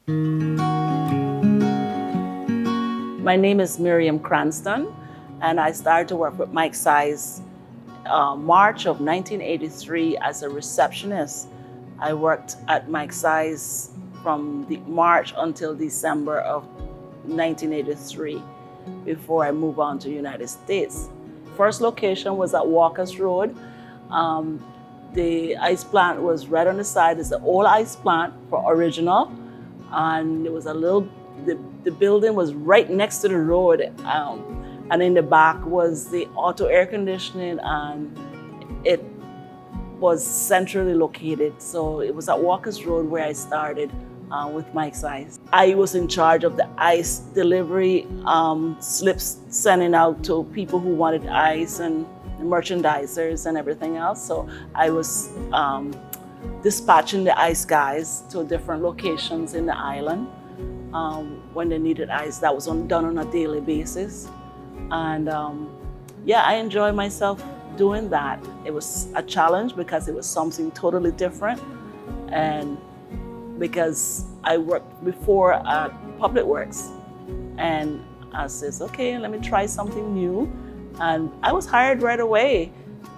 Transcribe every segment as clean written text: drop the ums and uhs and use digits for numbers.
My name is Miriam Cranston, and I started to work with Mike Size March of 1983 as a receptionist. I worked at Mike Size from March until December of 1983 before I moved on to the United States. First location was at Walker's Road. The ice plant was right on the side. It's the old ice plant for original, and it was the building was right next to the road, and in the back was the auto air conditioning, and it was centrally located. So it was at Walker's Road where I started with Mike's Ice. I was in charge of the ice delivery slips, sending out to people who wanted ice and the merchandisers and everything else. So I was dispatching the ice guys to different locations in the island when they needed ice. That was done on a daily basis. And yeah, I enjoyed myself doing that. It was a challenge because it was something totally different. And because I worked before at Public Works, and I says, okay, let me try something new. And I was hired right away.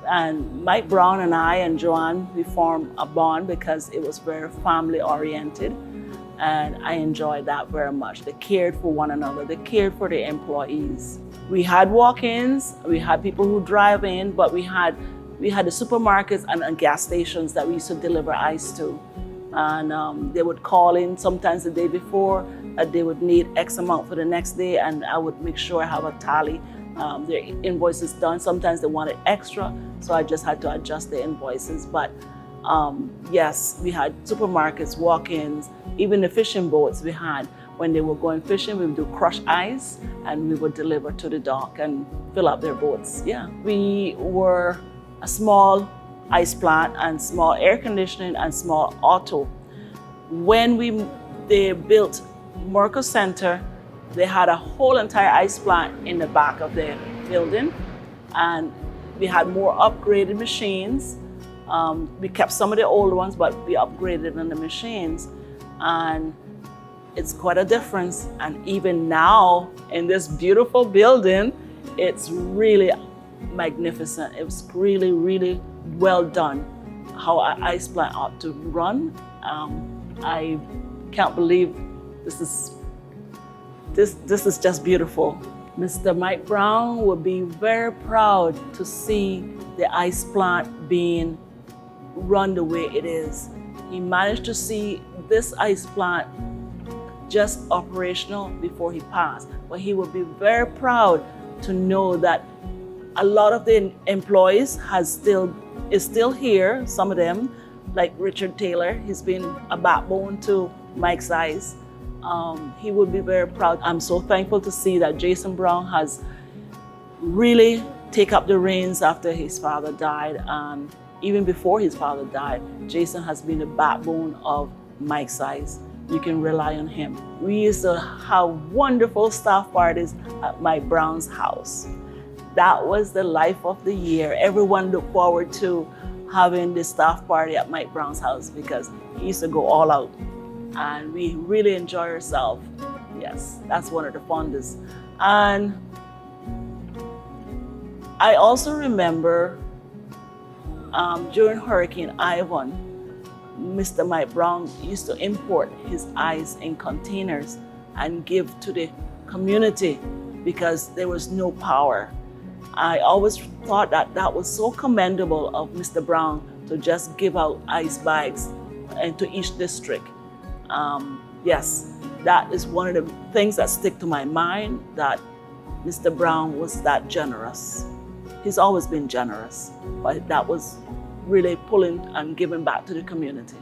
And Mike Brown and I and Joanne, we formed a bond because it was very family oriented. And I enjoyed that very much. They cared for one another. They cared for the employees. We had walk-ins, we had people who drive in, but we had the supermarkets and gas stations that we used to deliver ice to. And they would call in sometimes the day before that they would need X amount for the next day, and I would make sure I have a tally. Their invoices done. Sometimes they wanted extra, so I just had to adjust the invoices. But yes, we had supermarkets, walk-ins, even the fishing boats we had. When they were going fishing, we would do crushed ice and we would deliver to the dock and fill up their boats. Yeah, we were a small ice plant and small air conditioning and small auto. When they built Merco Center, they had a whole entire ice plant in the back of the building, and we had more upgraded machines. We kept some of the old ones, but we upgraded on the machines, and it's quite a difference. And even now in this beautiful building, it's really magnificent. It was really, really well done, how an ice plant ought to run. I can't believe this is just beautiful. Mr. Mike Brown would be very proud to see the ice plant being run the way it is. He managed to see this ice plant just operational before he passed. But he would be very proud to know that a lot of the employees is still here, some of them, like Richard Taylor. He's been a backbone to Mike's Ice. He would be very proud. I'm so thankful to see that Jason Brown has really taken up the reins after his father died. Even before his father died, Jason has been the backbone of Mike's Ice. You can rely on him. We used to have wonderful staff parties at Mike Brown's house. That was the life of the year. Everyone looked forward to having the staff party at Mike Brown's house because he used to go all out. And we really enjoy ourselves. Yes, that's one of the fondest. And I also remember during Hurricane Ivan, Mr. Mike Brown used to import his ice in containers and give to the community because there was no power. I always thought that was so commendable of Mr. Brown to just give out ice bags to each district. Yes, that is one of the things that stick to my mind, that Mr. Brown was that generous. He's always been generous, but that was really pulling and giving back to the community.